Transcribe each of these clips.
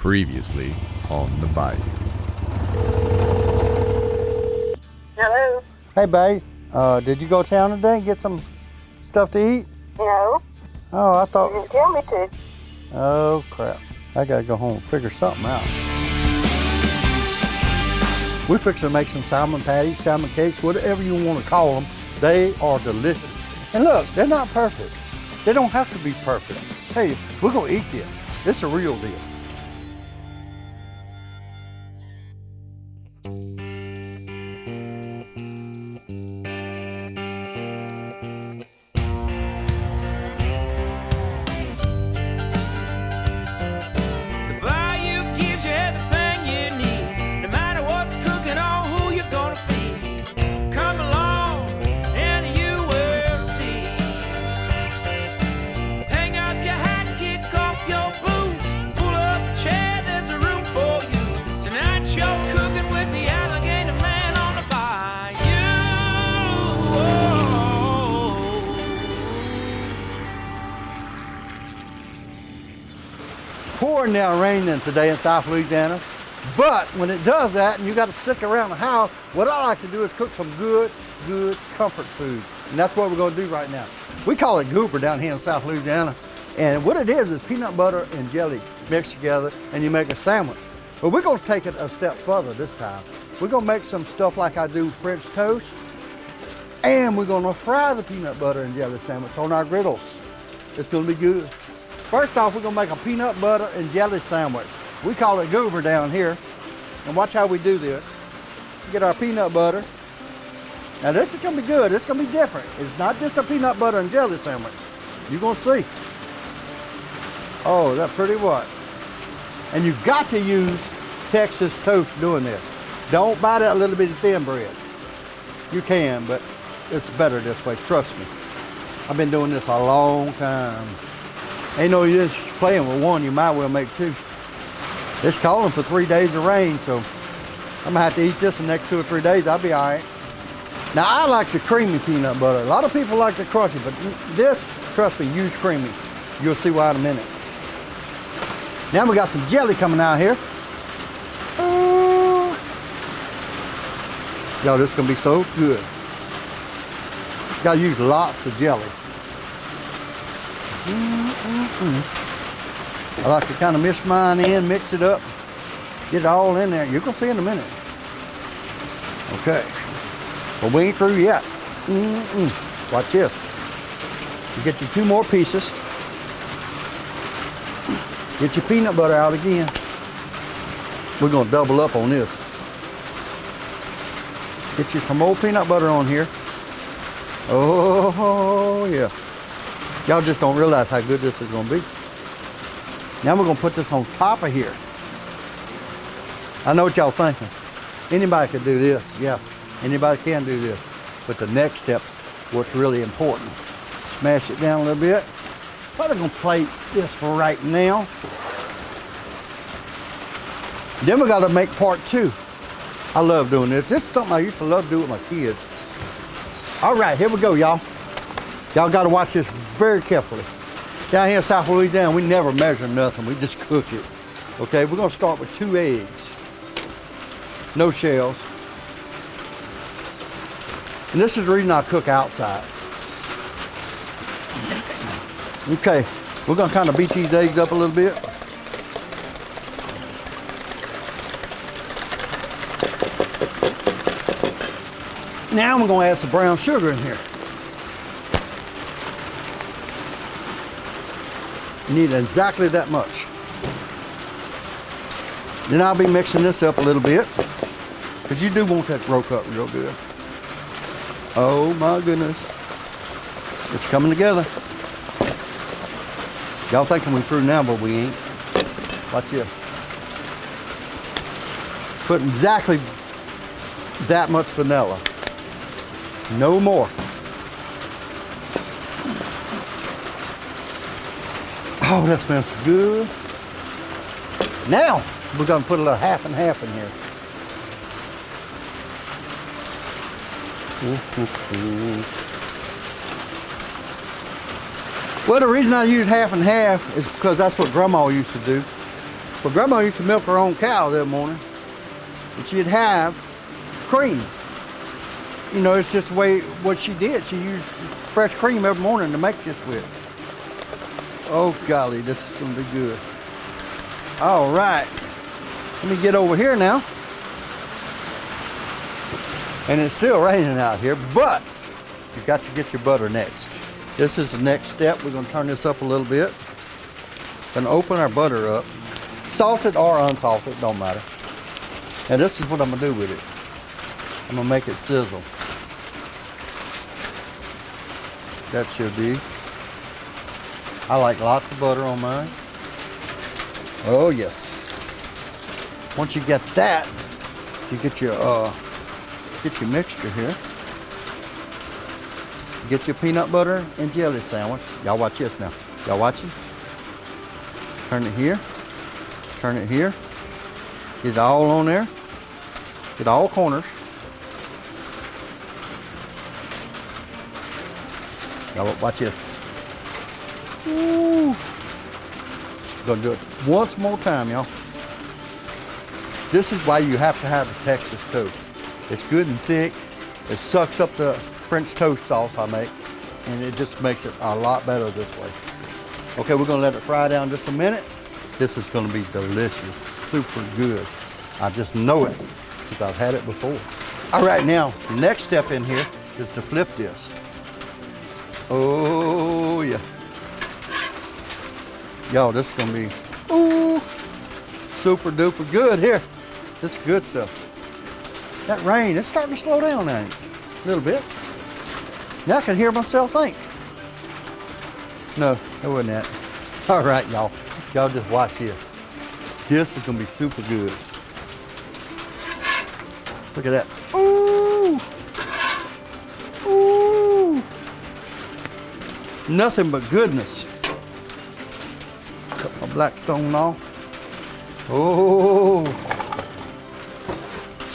Previously on the Bayou. Hello? Hey, babe. Did you go to town today and get some stuff to eat? No. Oh, I You thought... didn't tell me to. Oh, crap. I gotta go home and figure something out. We're fixing to make some salmon patties, salmon cakes, whatever you want to call them. They are delicious. And look, they're not perfect. They don't have to be perfect. Hey, we're gonna eat this. It's a real deal. Pouring down raining today in South Louisiana, but when it does that and you got to sit around the house, what I like to do is cook some good comfort food, and that's what we're going to do right now. We call it Goober down here in South Louisiana, and what it is peanut butter and jelly mixed together, and you make a sandwich. But we're going to take it a step further this time. We're going to make some stuff like I do French toast, and we're going to fry the peanut butter and jelly sandwich on our griddles. It's going to be good. First off, we're gonna make a peanut butter and jelly sandwich. We call it Goober down here. And watch how we do this. Get our peanut butter. Now this is gonna be good, it's gonna be different. It's not just a peanut butter and jelly sandwich. You're gonna see. Oh, is that pretty what? And you've got to use Texas toast doing this. Don't buy that little bitty thin bread. You can, but it's better this way, trust me. I've been doing this a long time. Ain't no use playing with one, you might well make two. It's calling for 3 days of rain, so I'm gonna have to eat this the next 2 or 3 days. I'll be all right. Now, I like the creamy peanut butter. A lot of people like the crunchy, but this, trust me, use creamy. You'll see why in a minute. Now we got some jelly coming out here. Yo, this is gonna be so good. Gotta use lots of jelly. I like to kind of mix mine in, mix it up, get it all in there. You're gonna see in a minute. Okay, well we ain't through yet. Watch this. You get your 2 more pieces. Get your peanut butter out again. We're gonna double up on this. Get you some more peanut butter on here. Oh yeah. Y'all just don't realize how good this is gonna be. Now we're gonna put this on top of here. I know what y'all thinking. Anybody could do this, yes. Anybody can do this. But the next step, what's really important. Smash it down a little bit. Probably gonna plate this for right now. Then we gotta make part 2. I love doing this. This is something I used to love to do with my kids. All right, here we go, y'all. Y'all gotta watch this very carefully. Down here in South Louisiana, we never measure nothing, we just cook it. Okay, we're gonna start with 2 eggs. No shells. And this is the reason I cook outside. Okay, we're gonna kind of beat these eggs up a little bit. Now we're gonna add some brown sugar in here. You need exactly that much. Then I'll be mixing this up a little bit, because you do want that broke up real good. Oh my goodness. It's coming together. Y'all thinking we're through now, but we ain't. Watch this. Put exactly that much vanilla. No more. Oh, that smells good. Now, we're gonna put a little half and half in here. Well, the reason I use half and half is because that's what Grandma used to do. Well, Grandma used to milk her own cow that morning, and she'd have cream. You know, it's just the way what she did. She used fresh cream every morning to make this with. Oh golly, this is gonna be good. All right, let me get over here now. And it's still raining out here, but you got to get your butter next. This is the next step. We're gonna turn this up a little bit. Gonna open our butter up. Salted or unsalted, don't matter. Now this is what I'm gonna do with it. I'm gonna make it sizzle. That should be. I like lots of butter on mine. Oh yes. Once you get that, you get your mixture here. Get your peanut butter and jelly sandwich. Y'all watch this now. Y'all watching? Turn it here. Turn it here. Get it all on there. Get all corners. Y'all watch this. Ooh. Gonna do it once more time, y'all. This is why you have to have a Texas toast. It's good and thick. It sucks up the French toast sauce I make, and it just makes it a lot better this way. Okay, we're gonna let it fry down just a minute. This is gonna be delicious, super good. I just know it because I've had it before. All right, now, the next step in here is to flip this. Oh yeah. Y'all, this is gonna be super duper good here. This is good stuff. That rain, it's starting to slow down now a little bit. Now I can hear myself think. No, it wasn't that. All right, y'all. Y'all just watch this. This is gonna be super good. Look at that. Ooh! Ooh! Nothing but goodness. Cut my Blackstone off. Oh!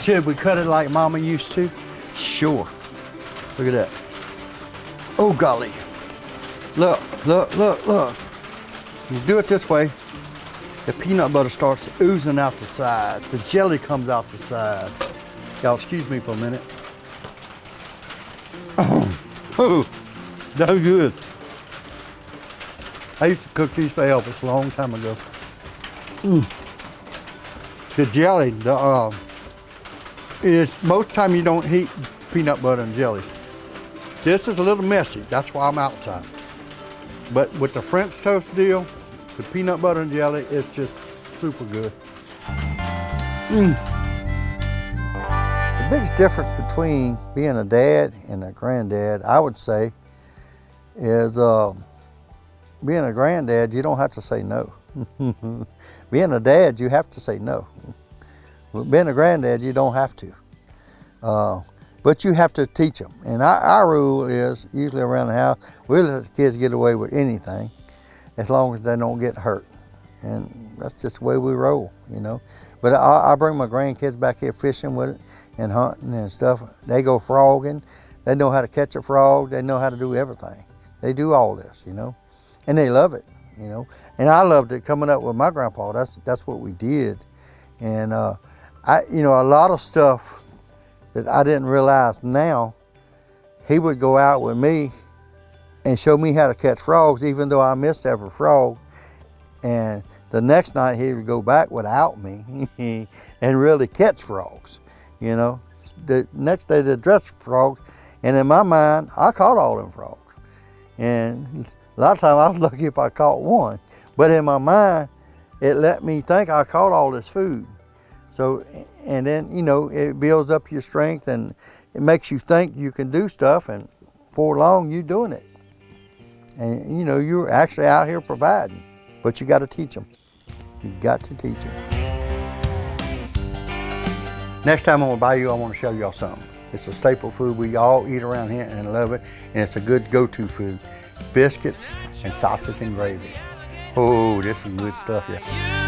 Should we cut it like Mama used to? Sure. Look at that. Oh golly. Look, look, look, look. You do it this way, the peanut butter starts oozing out the sides. The jelly comes out the sides. Y'all excuse me for a minute. Oh, that was good. I used to cook these for Elvis a long time ago. The jelly, is most time you don't heat peanut butter and jelly. This is a little messy, that's why I'm outside. But with the French toast deal, the peanut butter and jelly, it's just super good. The biggest difference between being a dad and a granddad, I would say, is being a granddad, you don't have to say no. Being a dad, you have to say no. Being a granddad, you don't have to. But you have to teach them. And our rule is, usually around the house, we let the kids get away with anything as long as they don't get hurt. And that's just the way we roll, you know. But I bring my grandkids back here fishing with it and hunting and stuff. They go frogging. They know how to catch a frog. They know how to do everything. They do all this, you know. And they love it, you know. And I loved it coming up with my grandpa. That's what we did. And you know, a lot of stuff that I didn't realize now, he would go out with me and show me how to catch frogs, even though I missed every frog. And the next night he would go back without me and really catch frogs, you know. The next day they dressed frogs, and in my mind, I caught all them frogs. And a lot of times I was lucky if I caught one, but in my mind, it let me think I caught all this food. So, and then, you know, it builds up your strength and it makes you think you can do stuff, and before long you're doing it. And you know, you're actually out here providing, but you got to teach them. You got to teach them. Next time I'm gonna buy you, I want to show y'all something. It's a staple food we all eat around here and love it, and it's a good go-to food. Biscuits and sausage and gravy. Oh, this is good stuff, yeah.